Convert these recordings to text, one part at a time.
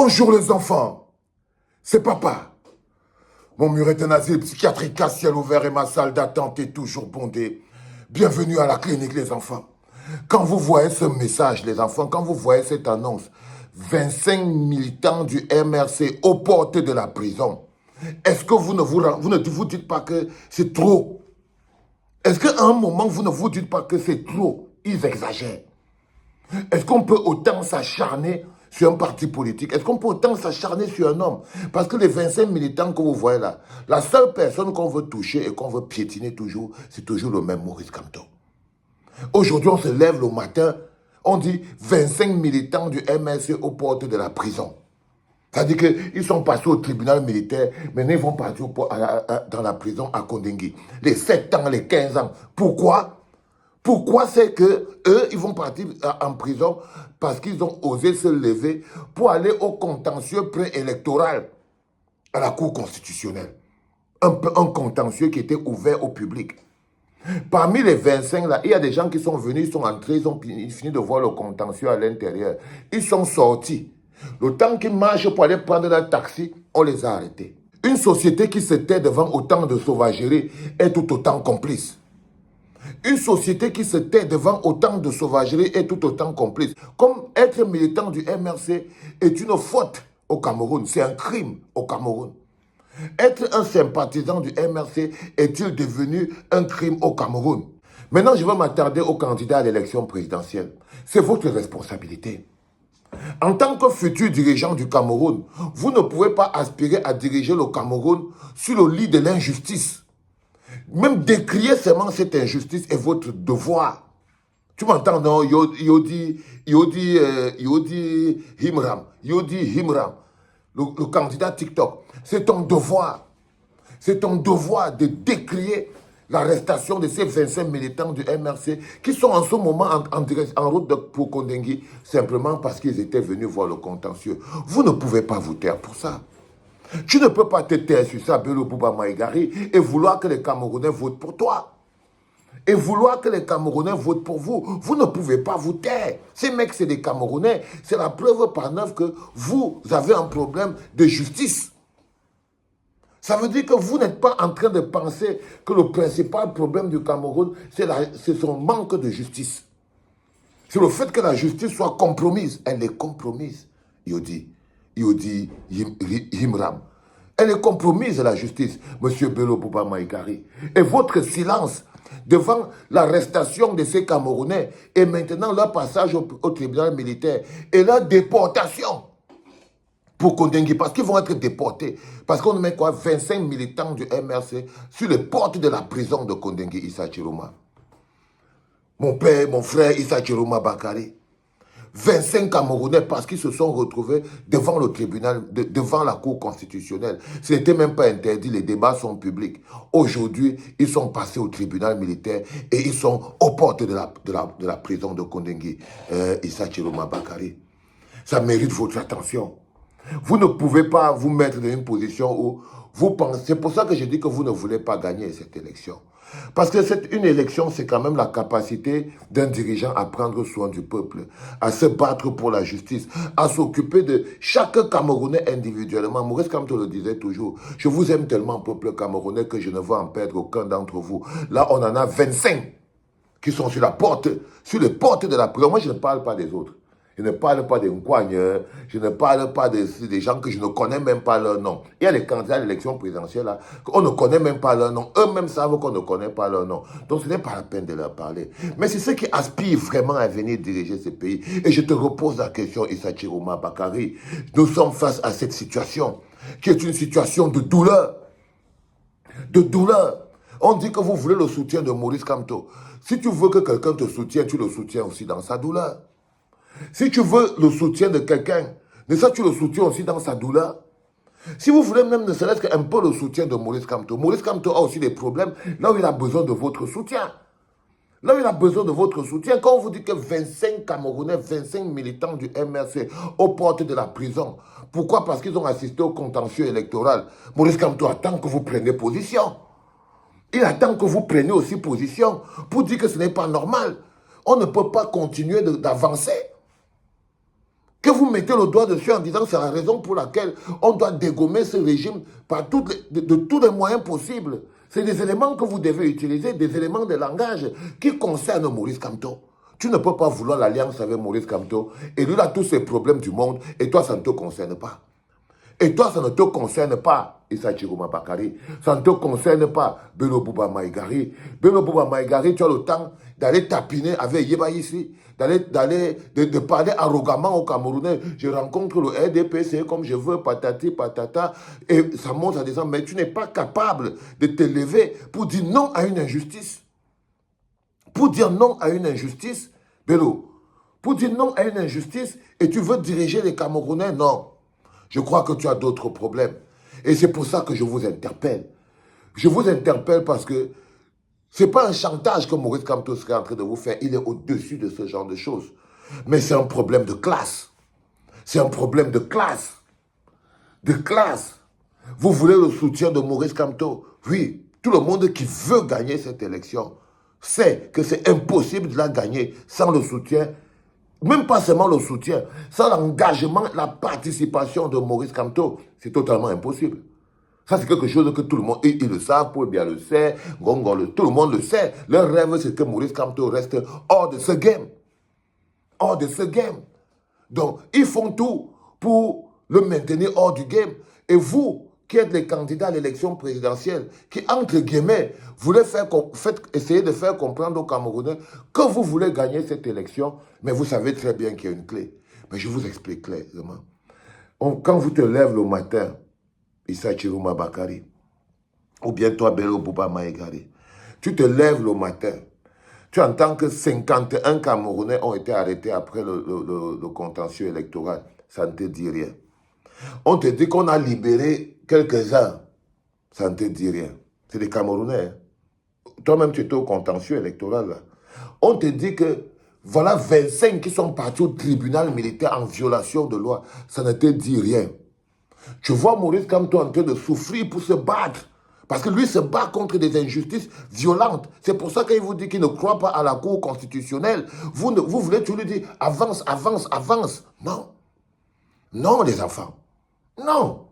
Bonjour les enfants, c'est papa. Mon mur est un asile psychiatrique à ciel ouvert et ma salle d'attente est toujours bondée. Bienvenue à la clinique les enfants. Quand vous voyez ce message les enfants, quand vous voyez cette annonce, 25 militants du MRC aux portes de la prison, est-ce que vous ne vous dites pas que c'est trop? Est-ce qu'à un moment vous ne vous dites pas que c'est trop? Ils exagèrent. Est-ce qu'on peut autant s'acharner sur un parti politique? Est-ce qu'on peut autant s'acharner sur un homme? Parce que les 25 militants que vous voyez là, la seule personne qu'on veut toucher et qu'on veut piétiner toujours, c'est toujours le même Maurice Kamto. Aujourd'hui, on se lève le matin, on dit 25 militants du MRC aux portes de la prison. C'est-à-dire qu'ils sont passés au tribunal militaire, maintenant ils vont partir dans la prison à Kondengui. Les 7 ans, les 15 ans. Pourquoi? Pourquoi c'est que eux, ils vont partir en prison? Parce qu'ils ont osé se lever pour aller au contentieux préélectoral à la Cour constitutionnelle. Un contentieux qui était ouvert au public. Parmi les 25 là, il y a des gens qui sont venus, ils sont entrés, ils ont fini de voir le contentieux à l'intérieur. Ils sont sortis. Le temps qu'ils marchent pour aller prendre leur taxi, on les a arrêtés. Une société qui se tait devant autant de sauvagerie est tout autant complice. Une société qui se tait devant autant de sauvagerie est tout autant complice. Comme être militant du MRC est une faute au Cameroun, c'est un crime au Cameroun. Être un sympathisant du MRC est-il devenu un crime au Cameroun? Maintenant, je vais m'attarder aux candidats à l'élection présidentielle. C'est votre responsabilité. En tant que futur dirigeant du Cameroun, vous ne pouvez pas aspirer à diriger le Cameroun sur le lit de l'injustice. Même décrier seulement cette injustice est votre devoir. Tu m'entends, non? Yodi Himram, le candidat TikTok. C'est ton devoir. C'est ton devoir de décrier l'arrestation de ces 25 militants du MRC qui sont en ce moment en route pour Kondengui simplement parce qu'ils étaient venus voir le contentieux. Vous ne pouvez pas vous taire pour ça. Tu ne peux pas te taire sur ça, Bello Bouba Maïgari, et vouloir que les Camerounais votent pour toi. Et vouloir que les Camerounais votent pour vous. Vous ne pouvez pas vous taire. Ces mecs, c'est des Camerounais. C'est la preuve par neuf que vous avez un problème de justice. Ça veut dire que vous n'êtes pas en train de penser que le principal problème du Cameroun, c'est son manque de justice. C'est le fait que la justice soit compromise. Elle est compromise, Yodi Himram. Elle est compromise, la justice, M. Bello Bouba Maïgari. Et votre silence devant l'arrestation de ces Camerounais et maintenant leur passage au tribunal militaire et leur déportation pour Kondengui, parce qu'ils vont être déportés. Parce qu'on met quoi 25 militants du MRC sur les portes de la prison de Kondengui, Issa Chiroma. Mon père, mon frère, Issa Chiroma Bakari. 25 Camerounais parce qu'ils se sont retrouvés devant le tribunal, devant la Cour constitutionnelle. Ce n'était même pas interdit, les débats sont publics. Aujourd'hui, ils sont passés au tribunal militaire et ils sont aux portes de la prison de Kondengui, Issa Chiroma Bakari. Ça mérite votre attention. Vous ne pouvez pas vous mettre dans une position où vous pensez... C'est pour ça que je dis que vous ne voulez pas gagner cette élection. Parce que une élection, c'est quand même la capacité d'un dirigeant à prendre soin du peuple, à se battre pour la justice, à s'occuper de chaque Camerounais individuellement. Maurice Kamto le disait toujours, je vous aime tellement, peuple camerounais, que je ne veux en perdre aucun d'entre vous. Là, on en a 25 qui sont sur les portes de la prison. Moi, je ne parle pas des autres. Je ne parle pas des Nkwagne, je ne parle pas des gens que je ne connais même pas leur nom. Il y a les candidats à l'élection présidentielle là, qu'on ne connaît même pas leur nom. Eux-mêmes savent qu'on ne connaît pas leur nom. Donc ce n'est pas la peine de leur parler. Mais c'est ceux qui aspirent vraiment à venir diriger ce pays. Et je te repose la question, Issa Chiroma Bakari. Nous sommes face à cette situation, qui est une situation de douleur. De douleur. On dit que vous voulez le soutien de Maurice Kamto. Si tu veux que quelqu'un te soutienne, tu le soutiens aussi dans sa douleur. Si tu veux le soutien de quelqu'un, ne ça tu le soutiens aussi dans sa douleur. Si vous voulez même ne serait-ce qu'un peu le soutien de Maurice Kamto a aussi des problèmes là où il a besoin de votre soutien. Là où il a besoin de votre soutien, quand on vous dit que 25 Camerounais, 25 militants du MRC aux portes de la prison, pourquoi? Parce qu'ils ont assisté au contentieux électoral. Maurice Kamto attend que vous preniez position. Il attend que vous preniez aussi position pour dire que ce n'est pas normal. On ne peut pas continuer d'avancer. que vous mettez le doigt dessus en disant c'est la raison pour laquelle on doit dégommer ce régime par de tous les moyens possibles. C'est des éléments que vous devez utiliser, des éléments de langage qui concernent Maurice Kamto. Tu ne peux pas vouloir l'alliance avec Maurice Kamto et lui a tous ces problèmes du monde et toi ça ne te concerne pas. Et toi, ça ne te concerne pas, Issa Chiroma Bakari. Ça ne te concerne pas, Bello Bouba Maïgari. Bello Bouba Maïgari, tu as le temps d'aller tapiner avec Yeba ici, de parler arrogamment aux Camerounais. Je rencontre le RDPC comme je veux, patati, patata. Et ça monte en disant, mais tu n'es pas capable de te lever pour dire non à une injustice. Pour dire non à une injustice, Bello, pour dire non à une injustice, et tu veux diriger les Camerounais, non. Je crois que tu as d'autres problèmes. Et c'est pour ça que je vous interpelle. Je vous interpelle parce que ce n'est pas un chantage que Maurice Kamto serait en train de vous faire. Il est au-dessus de ce genre de choses. Mais c'est un problème de classe. C'est un problème de classe. De classe. Vous voulez le soutien de Maurice Kamto? Oui, tout le monde qui veut gagner cette élection sait que c'est impossible de la gagner sans le soutien. Même pas seulement le soutien, sans l'engagement, la participation de Maurice Kamto, c'est totalement impossible. Ça, c'est quelque chose que tout le monde, ils le savent, Paul Biya le sait, Gongo, tout le monde le sait. Leur rêve, c'est que Maurice Kamto reste hors de ce game. Hors de ce game. Donc, ils font tout pour le maintenir hors du game. Et vous, qui êtes les candidats à l'élection présidentielle, qui, entre guillemets, voulez essayer de faire comprendre aux Camerounais que vous voulez gagner cette élection, mais vous savez très bien qu'il y a une clé. Mais je vous explique clairement. Quand vous te lèves le matin, Issa Chiroma Bakari, ou bien toi, Bello Bouba Maïgari, tu te lèves le matin, tu entends que 51 Camerounais ont été arrêtés après le contentieux électoral. Ça ne te dit rien. On te dit qu'on a libéré quelques-uns. Ça ne te dit rien. C'est des Camerounais. Hein. Toi-même, tu étais au contentieux électoral. Là. On te dit que voilà 25 qui sont partis au tribunal militaire en violation de loi. Ça ne te dit rien. Tu vois Maurice Kamto en train de souffrir pour se battre. Parce que lui se bat contre des injustices violentes. C'est pour ça qu'il vous dit qu'il ne croit pas à la Cour constitutionnelle. Vous voulez toujours lui dire avance, avance, avance. Non. Non, les enfants. Non.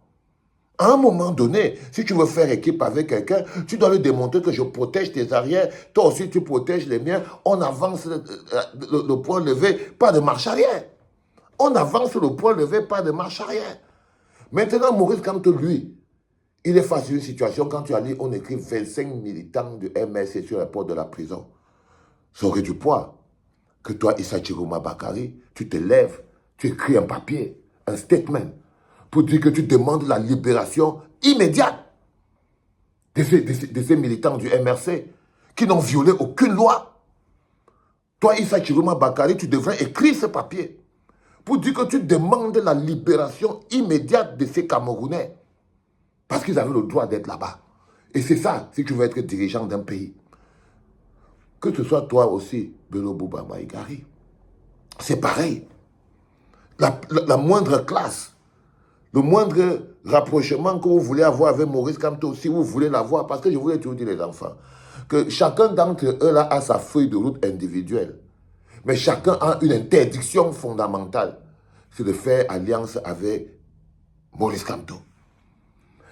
À un moment donné, si tu veux faire équipe avec quelqu'un, tu dois lui démontrer que je protège tes arrières, toi aussi tu protèges les miens, on avance le point levé, pas de marche arrière. On avance le point levé, pas de marche arrière. Maintenant, Maurice Kamto, lui, il est face à une situation, quand tu as lu, on écrit 25 militants du MSC sur la porte de la prison. Ça aurait du poids que toi, Issa Chiroma Bakari, tu te lèves, tu écris un papier, un statement, pour dire que tu demandes la libération immédiate de ces militants du MRC qui n'ont violé aucune loi. Toi, Issa Chiroma Bakari, tu devrais écrire ce papier pour dire que tu demandes la libération immédiate de ces Camerounais parce qu'ils avaient le droit d'être là-bas. Et c'est ça, si tu veux être dirigeant d'un pays. Que ce soit toi aussi, Bello Bouba Maïgari, c'est pareil. La moindre classe, le moindre rapprochement que vous voulez avoir avec Maurice Kamto, si vous voulez l'avoir, parce que je voulais toujours dire les enfants, que chacun d'entre eux là a sa feuille de route individuelle. Mais chacun a une interdiction fondamentale, c'est de faire alliance avec Maurice Kamto.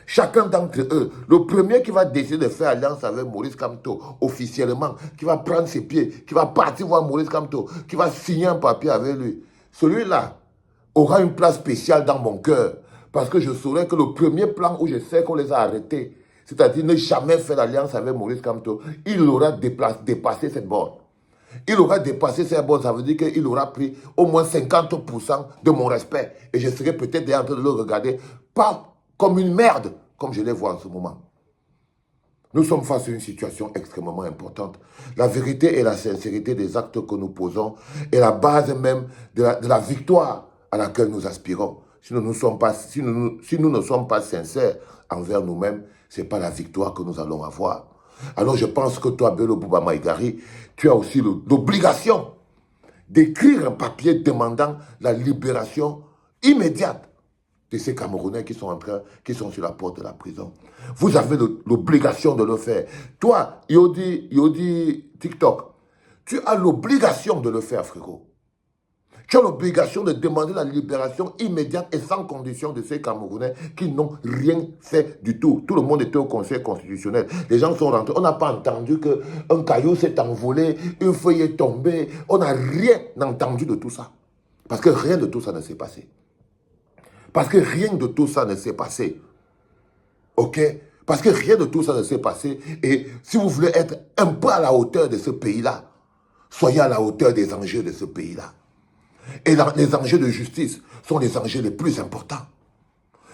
Chacun d'entre eux, le premier qui va décider de faire alliance avec Maurice Kamto, officiellement, qui va prendre ses pieds, qui va partir voir Maurice Kamto, qui va signer un papier avec lui, celui-là aura une place spéciale dans mon cœur. Parce que je saurais que le premier plan où je sais qu'on les a arrêtés, c'est-à-dire ne jamais faire l'alliance avec Maurice Kamto, il aura dépassé cette borne. Il aura dépassé cette borne, ça veut dire qu'il aura pris au moins 50% de mon respect. Et je serais peut-être en train de le regarder, pas comme une merde, comme je les vois en ce moment. Nous sommes face à une situation extrêmement importante. La vérité et la sincérité des actes que nous posons est la base même de la victoire à laquelle nous aspirons. Si nous ne sommes pas sincères envers nous-mêmes, ce n'est pas la victoire que nous allons avoir. Alors je pense que toi, Bello Bouba Maïgari, tu as aussi l'obligation d'écrire un papier demandant la libération immédiate de ces Camerounais qui sont sur la porte de la prison. Vous avez l'obligation de le faire. Toi, Yodi TikTok, tu as l'obligation de le faire, frérot. Tu as l'obligation de demander la libération immédiate et sans condition de ces Camerounais qui n'ont rien fait du tout. Tout le monde était au Conseil constitutionnel. Les gens sont rentrés. On n'a pas entendu qu'un caillou s'est envolé, une feuille est tombée. On n'a rien entendu de tout ça. Parce que rien de tout ça ne s'est passé. Parce que rien de tout ça ne s'est passé. OK? Parce que rien de tout ça ne s'est passé. Et si vous voulez être un peu à la hauteur de ce pays-là, soyez à la hauteur des enjeux de ce pays-là. Et les enjeux de justice sont les enjeux les plus importants.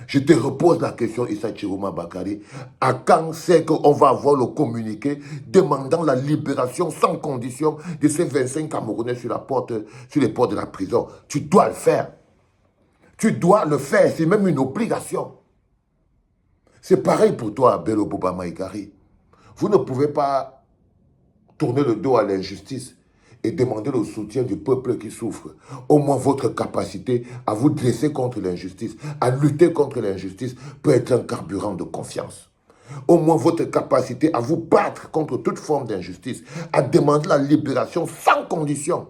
Je te repose la question, Issa Chirouma Bakari. À quand c'est qu'on va avoir le communiqué demandant la libération sans condition de ces 25 Camerounais sur les portes de la prison? Tu dois le faire. Tu dois le faire, c'est même une obligation. C'est pareil pour toi, Bello Boba Maïkari. Vous ne pouvez pas tourner le dos à l'injustice et demander le soutien du peuple qui souffre. Au moins votre capacité à vous dresser contre l'injustice, à lutter contre l'injustice peut être un carburant de confiance. Au moins votre capacité à vous battre contre toute forme d'injustice, à demander la libération sans condition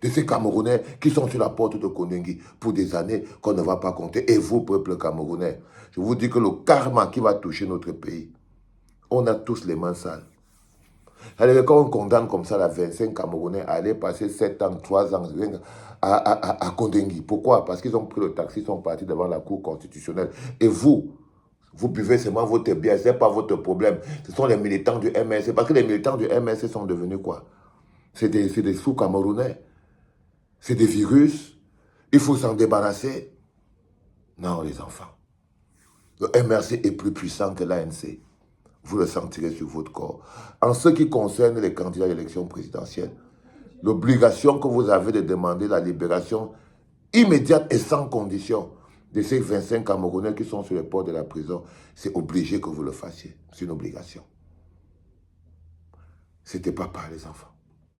de ces Camerounais qui sont sur la porte de Kondengi pour des années qu'on ne va pas compter. Et vous, peuple camerounais, je vous dis que le karma qui va toucher notre pays, on a tous les mains sales. Alors, quand on condamne comme ça la 25 Camerounais à aller passer 7 ans, 3 ans à Kondengi. Pourquoi? Parce qu'ils ont pris le taxi, ils sont partis devant la Cour constitutionnelle. Et vous buvez seulement votre bière, ce n'est pas votre problème. Ce sont les militants du MSC. Parce que les militants du MSC sont devenus quoi? C'est des sous-Camerounais. C'est des virus. Il faut s'en débarrasser. Non, les enfants. Le MRC est plus puissant que l'ANC. Vous le sentirez sur votre corps. En ce qui concerne les candidats à l'élection présidentielle, l'obligation que vous avez de demander la libération immédiate et sans condition de ces 25 Camerounais qui sont sur les portes de la prison, c'est obligé que vous le fassiez. C'est une obligation. C'était pas par les enfants.